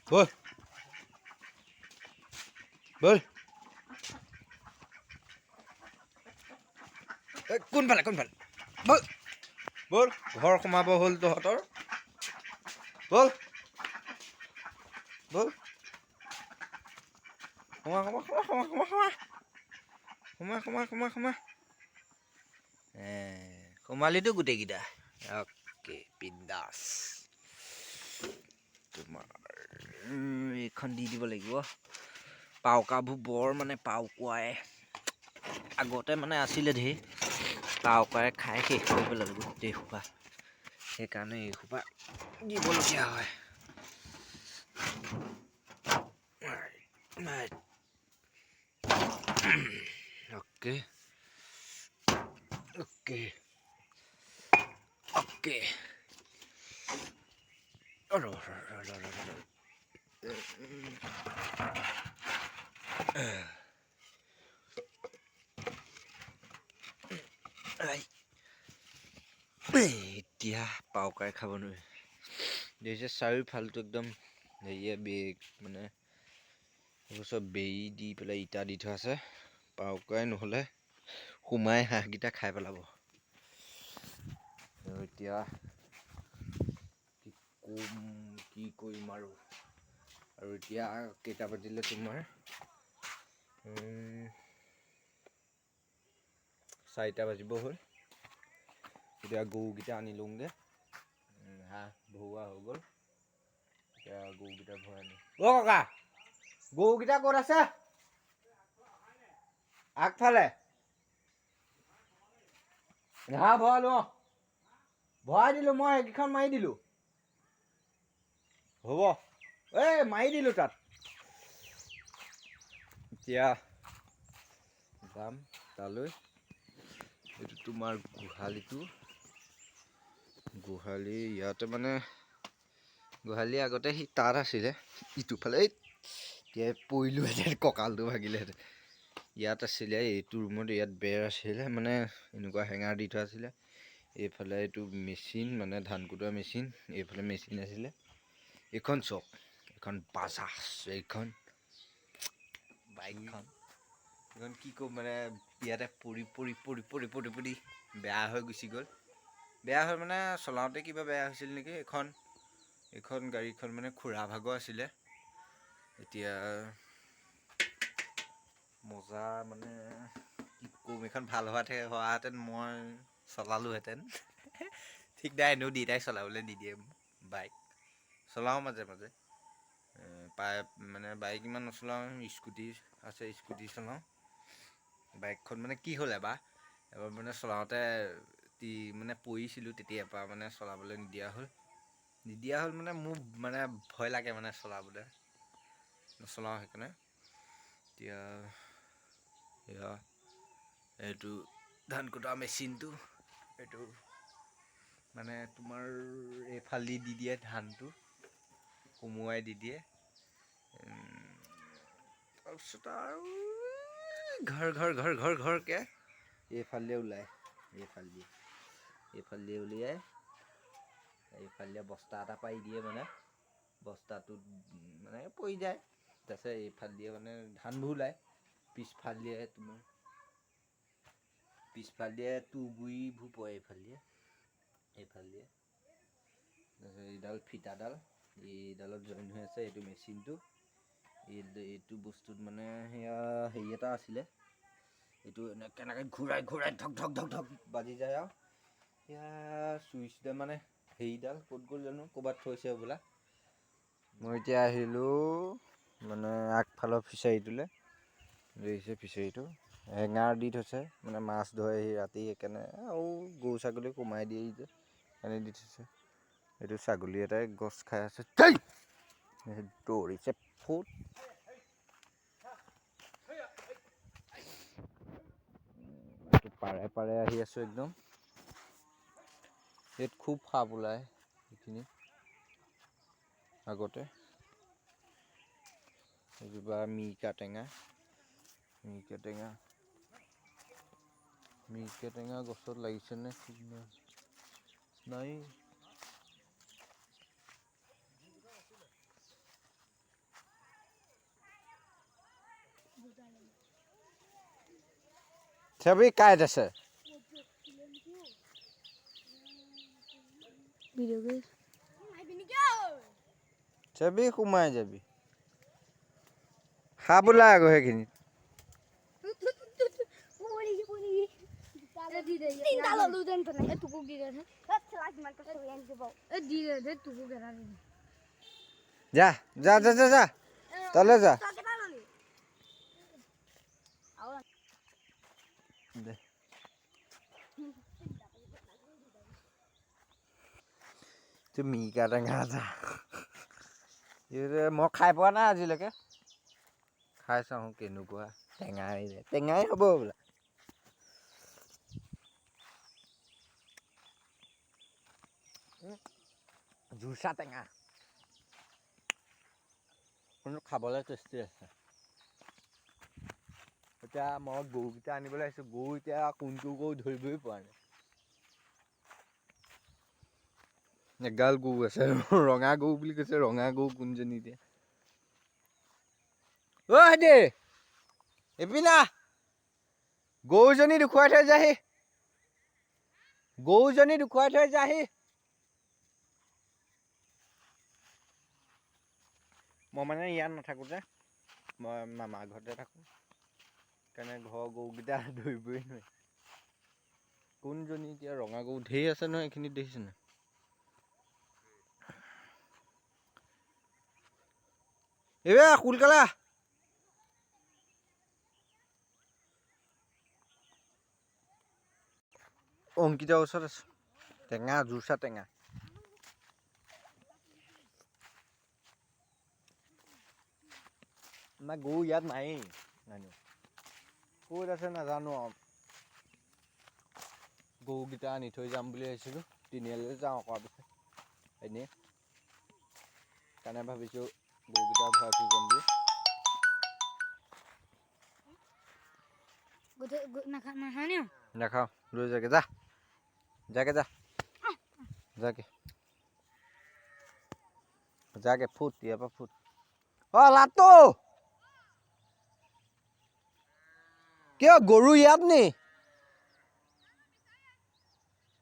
বল বল কোনফালে কোনফালে বল বল ঘৰ সোমাব হ'ল তহঁতৰ বল বল সোমা সোমা সোমা সোমা সোমা সোমা সোমা সোমা সোমা সোমালিতো গোটেইকেইটা অ'কে বিন্দাছ তোমাৰ এইখন দি দিব লাগিব পাউকাবোৰ বৰ মানে পাউকুৱাই আগতে মানে আছিলে ধেৰ পাউকুৱাই খাই শেষ কৰি পেলালো গোটেই সোপা সেইকাৰণে এই সোপা দিবলগীয়া হয় অ'কে অ'কে অ'কে এতিয়া পাউকাই খাব নোৱাৰি দেখিছে চাৰিওফালটো একদম হেৰিয়ে বেগ মানে এইবোৰ চব বেৰি দি পেলাই ইটা দি থোৱা আছে পাউকাই নহ'লে সোমাই হাঁহকেইটা খাই পেলাব এতিয়া কি কৰিম আৰু এতিয়া কেইটা বাজিলে তোমাৰ 4টা বাজিব হ'ল এতিয়া গৰুকেইটা আনি লওঁগৈ হাঁহ ভৰোৱা হৈ গ'ল এতিয়া গৰুকেইটা ভৰাই আনি ককা গৰুকেইটা ক'ত আছে আগফালে ঘাঁহ ভৰালো ভৰাই দিলোঁ মই এইকেইখন মাৰি দিলোঁ হ'ব মাৰি দিলোঁ তাত এতিয়া যাম তালৈ এইটো তোমাৰ গোহালি ইয়াতে মানে গোহালি আগতে সি তাত আছিলে ইটোফালে এতিয়া পৰিলোহেঁতেন কঁকালটো ভাগিলেহেঁতেন ইয়াত আছিলে এইটো ৰুমত ইয়াত বেৰ আছিলে মানে এনেকুৱা হেঙাৰ দি থোৱা আছিলে এইফালে এইটো মেচিন মানে ধান কুটোৱা মেচিন এইফালে মেচিন আছিলে এইখন চক এইখন বাজাজ এইখন বাইকখন এইখন কি ক'ম মানে ইয়াতে পৰি পৰি পৰি পৰি পৰি পৰি বেয়া হৈ গুচি গ'ল বেয়া হৈ মানে চলাওঁতে কিবা বেয়া হৈছিল নেকি এইখন গাড়ীখন মানে খুৰা ভাগৰ আছিলে এতিয়া মজা মানে কি ক'ম এইখন ভাল হোৱাহেঁতেন মই চলালোহেঁতেন ঠিক নাই এনেও দেউতাই চলাবলৈ নিদিয়ে বাইক চলাওঁ মাজে মাজে প্ৰায় মানে বাইক ইমান নচলাওঁ স্কুটি আছে স্কুটি চলাওঁ বাইকখন মানে কি হ'ল এবাৰ মানে চলাওঁতে মানে পৰিছিলোঁ তেতিয়াৰ পৰা মানে চলাবলৈ নিদিয়া হ'ল মানে মোৰ মানে ভয় লাগে মানে চলাবলৈ নচলাওঁ সেইকাৰণে এতিয়া এয়া এইটো ধান কটা মেচিনটো এইটো মানে তোমাৰ এইফালেদি দি দিয়ে ধানটো সুমুৱাই দি দিয়ে তাৰপিছত আৰু ঘৰকৈ এইফালে ওলায় এইফালে উলিয়াই এইফালে বস্তা এটা পাৰি দিয়ে মানে বস্তাটোত মানে পৰি যায় তাৰপিছত এইফালে দিয়ে মানে ধানবোৰ ওলায় পিছফালে দিয়ে তুঁহগুৰিবোৰ পৰে এইফালে দিয়ে এইডাল ফিটাডাল এইডালত জইন হৈ আছে এইটো মেচিনটো এইটো বস্তুত মানে সেয়া হেৰি এটা আছিলে এইটো কেনেকৈ ঘূৰাই ধক ধক ধক ধক বাজি যায় আৰু সেয়া চুইচটা মানে হেৰিডাল ক'ত গ'ল জানো ক'ৰবাত থৈছে হ'বলা মই এতিয়া আহিলোঁ মানে আগফালৰ ফিচাৰীটোলৈ দেখিছে ফিচাৰীটো হেঙাৰ দি থৈছে মানে মাছ ধৰে সি ৰাতি সেইকাৰণে আৰু গৰু ছাগলী সোমাই দিয়ে যে সেইকাৰণে দি থৈছে এইটো ছাগলী এটাই গছ খাই আছে দৌৰিছে ফুট পাৰে আহি আছোঁ একদম ইয়াত খুব সাপ ওলায় সেইখিনি আগতে এজোপা মিৰিকা টেঙা গছত লাগিছেনে ঠিক নাই Sabi kait আছে ভিডিও করে Sabi সোমাই যাবি খাবলা আকৌ সেইখিনি তিনটা ললো দেন তো না তুকু কি করে লাগ মার কাছে এন দিব এ দি দে তুকু গেরা নি যা যা যা যা যা তলে যা দে তুমি কাটেঙা যা মই খাই পোৱা নাই আজিলৈকে খাই চাওঁ কেনেকুৱা টেঙাই হ'ব বোলা জুচা টেঙা কিন্তু খাবলৈ টেষ্টি আছে এতিয়া মই গৰুকেইটা আনিবলৈ আহিছোঁ গৰু এতিয়া কোনটো গৰু ধৰিবই পৰা নাই এগাল গৰু আছে ৰঙা গৰু বুলি কৈছে ৰঙা গৰু কোনজনী এতিয়া অ' হাইদে এপিনা গৰুজনী দেখুৱাই থৈ যাহি গৰুজনী দেখুৱাই থৈ যাহি মই মানে ইয়াত নাথাকোঁ যে মই মামাৰ ঘৰতে থাকোঁ সেইকাৰণে ঘৰৰ গৰুকেইটা ধৰিবই নোৱাৰি কোনজনী এতিয়া ৰঙা গৰু ঢেৰ আছে নহয় এইখিনিত দেখিছে নাই এইবাৰ সোনকালে অংকিতাৰ ওচৰত আছে টেঙা জুচা টেঙা আমাৰ গৰু ইয়াত নায়েই ক'ত আছে নাজানো আৰু গৰুকেইটা আনি থৈ যাম বুলি ভাবিছিলোঁ তিনিআলিলৈ যাওঁ আকৌ পিছত এনেই সেইকাৰণে ভাবিছোঁ গৰুকেইটা ভৰাই ফুৰি যাম বুলি নাখাওঁ লৈ যাগে যা যাগে যা যাগে ফুট ইয়াৰ পৰা ফুট অ' লাটু কিয় গৰু ইয়াত নি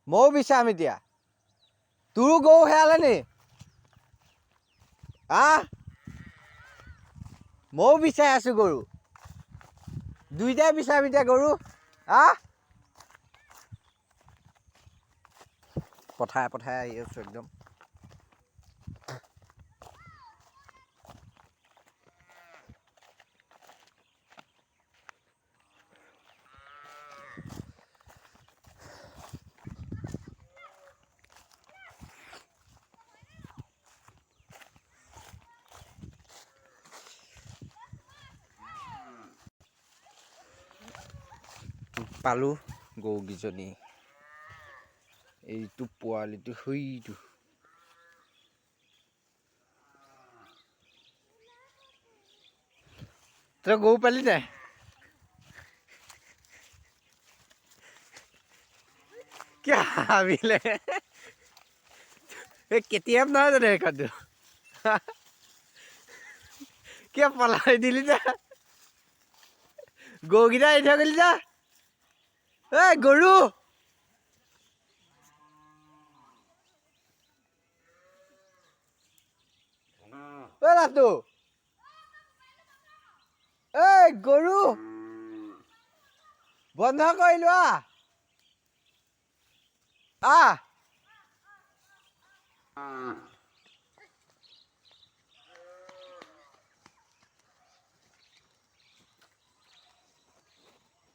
ময়ো বিচাৰিম এতিয়া তোৰো গৰু হেৰালে নি ময়ো বিচাৰি আছোঁ গৰু দুইটাই বিচাৰিম এতিয়া গৰু পথাৰে পথাৰে আহি আছোঁ একদম পালোঁ গৰুকেইজনী এইটো পোৱালিটো সৈটো তই গৰু পালি নাই কি ভাবিলে এই কেতিয়াম নহয় জানো এইখনটো কিয় পলাই দিলি যা গৰুকেইটা এৰি থৈ গ'লি যা এই গৰু ঐ লাটু এই গৰু বন্ধ কৰি লোৱা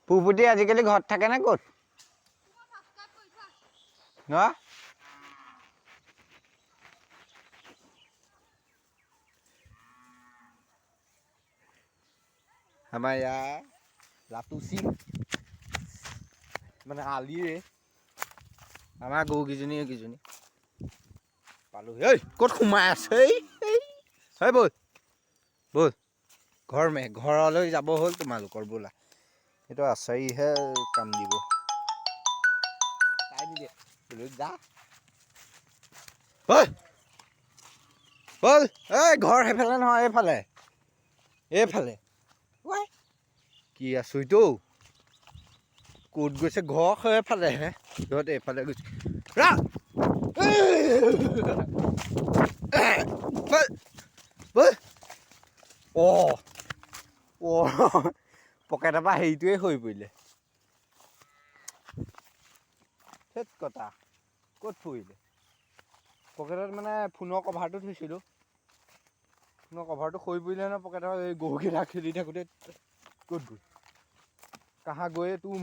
পুপুতি আজিকালি ঘৰত থাকে নে ক'ত ন আমাৰ ইয়াৰ লাটু সিং মানে আলিৰে আমাৰ গৰুকেইজনী এইকেইজনী পালোঁ এই ক'ত সোমাই আছে এই ব'ল ব'ল ঘৰলৈ যাব হ'ল তোমালোকৰ ব'লা এইটো আচাৰিহে কাম দিব তাই নিদিয়ে যা ব'ল এই ঘৰ সেইফালে নহয় এইফালে কি আছো ইটো ক'ত গৈছে ঘৰ সেইফালেহে সিহঁতে এইফালে গৈছে ৰা পকেটৰ পৰা হেৰিটোৱে হৈ পৰিলে ধেৎ কটা ক'ত পৰিলে পকেটত মানে ফোনৰ কভাৰটো থৈছিলোঁ ফোনৰ কভাৰটো হৈ পৰিলে নহয় পকেটৰ এই গৰুকেইটা খেলি থাকোঁতে ক'ত গ'ল কাহা গৈয়ে তুম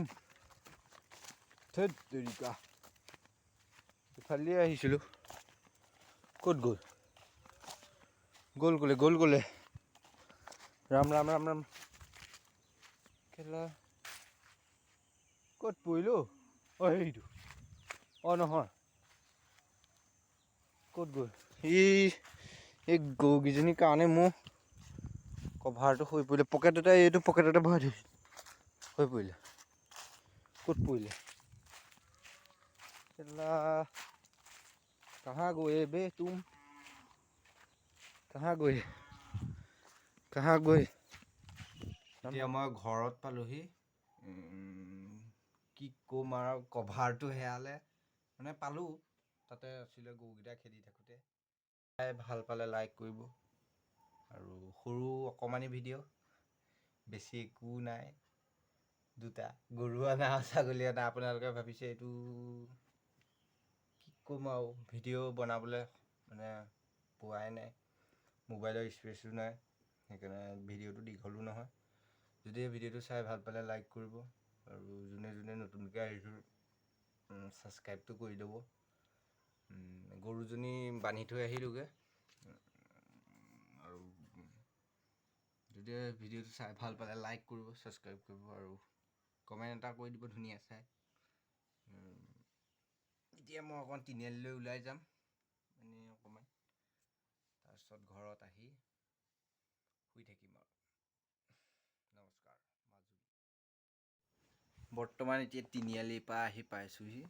ধেৎ তেৰিকা ইফালেদিয়ে আহিছিলোঁ ক'ত গ'ল গ'ল ক'লে ৰাম ৰাম ৰাম ৰাম খেলা ক'ত পৰিলোঁ সেইটো নহয় ক'ত গ'ল এই গৰুকেইজনীৰ কাৰণে মোৰ কভাৰটো হৈ পৰিলে পকেটতে এইটো পকেটতে ভৰাই থৈছোঁ হৈ পৰিলে ক'ত পৰিলে খেলা কাহা গৈ বে তুম কাহা গৈ এতিয়া মই ঘৰত পালোহি কি ক'ম আৰু কভাৰটো হেৰালে মানে পালোঁ তাতে আছিলে গৰুকেইটা খেদি থাকোঁতে ভাল পালে লাইক কৰিব আৰু সৰু অকণমানি ভিডিঅ' বেছি একো নাই দুটা গৰু অনা ছাগলী অনা আপোনালোকে ভাবিছে এইটো কি ক'ম আৰু ভিডিঅ' বনাবলৈ মানে পোৱাই নাই মোবাইলৰ স্পেচো নাই সেইকাৰণে ভিডিঅ'টো দীঘলো নহয় যদি ভিডিঅ'টো চাই ভাল পালে লাইক কৰিব আৰু যোনে নতুনকৈ আহিছোঁ ছাবস্ক্ৰাইবটো কৰি দিব গৰুজনী বান্ধি থৈ আহিলোঁগৈ আৰু যদি ভিডিঅ'টো চাই ভাল পালে লাইক কৰিব ছাবস্ক্ৰাইব কৰিব আৰু কমেণ্ট এটা কৰি দিব ধুনীয়া চাই এতিয়া মই অকণ তিনিআলিলৈ ওলাই যাম এনেই অকণমান তাৰপিছত ঘৰত আহি শুই থাকিম আৰু নমস্কাৰ মাজুলী বৰ্তমান এতিয়া তিনিআলিৰ পৰা আহি পাইছোঁহি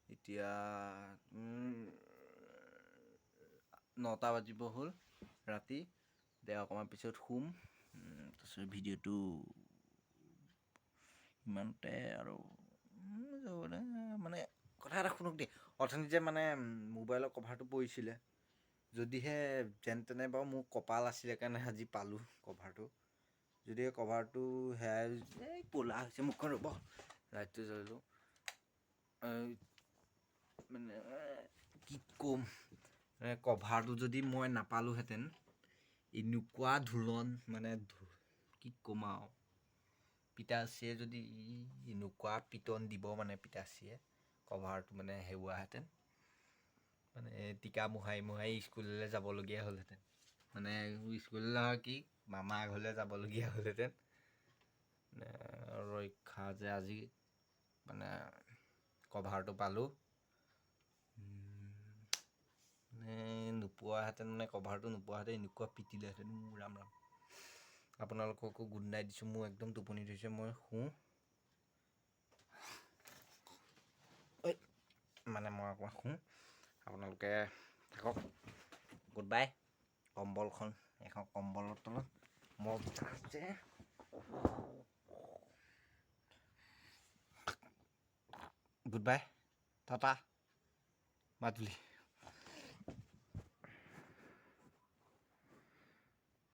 এতিয়া 9টা বাজিব হ'ল ৰাতি অকণমান পিছত শুম তাৰপিছত ভিডিঅ'টো ইমানতে আৰু মানে কথা এটা শুনক দেই অথনিতে মানে মোবাইলৰ কভাৰটো পৰিছিলে যদিহে যেন তেনে বাৰু মোৰ কপাল আছিলে কাৰণে আজি পালোঁ কভাৰটো যদি কভাৰটো হেৰাই ক'লা হৈছে মুখখন ৰ'ব লাইটটো জ্বলিলোঁ মানে কি ক'ম কভাৰটো যদি মই নাপালোঁহেঁতেন এনেকুৱা ধোৰণ মানে কি ক'ম আৰু পিতাশ্ৰীয়ে যদি এনেকুৱা পিটন দিব মানে পিতাশ্ৰীয়ে কভাৰটো মানে হেৰুৱাহেঁতেন মানে টিকা মোহাৰি স্কুললৈ যাবলগীয়া হ'লহেঁতেন মানে স্কুললৈ কি মামা ঘৰলৈ যাবলগীয়া হ'লহেঁতেন ৰক্ষা যে আজি মানে কভাৰটো পালোঁ নোপোৱাহেঁতেন মানে কভাৰটো নোপোৱাহেঁতেন এনেকুৱা পিটিলেহেঁতেন মোৰ ৰাম আপোনালোককো গুড নাইট দিছোঁ মোৰ একদম টোপনি ধৰিছে মই শুওঁ মানে মই অকণমান শুওঁ আপোনালোকে থাকক গুড বাই কম্বলখন এখন কম্বলৰ তলত মই যে গুড বাই টাটা মাজুলী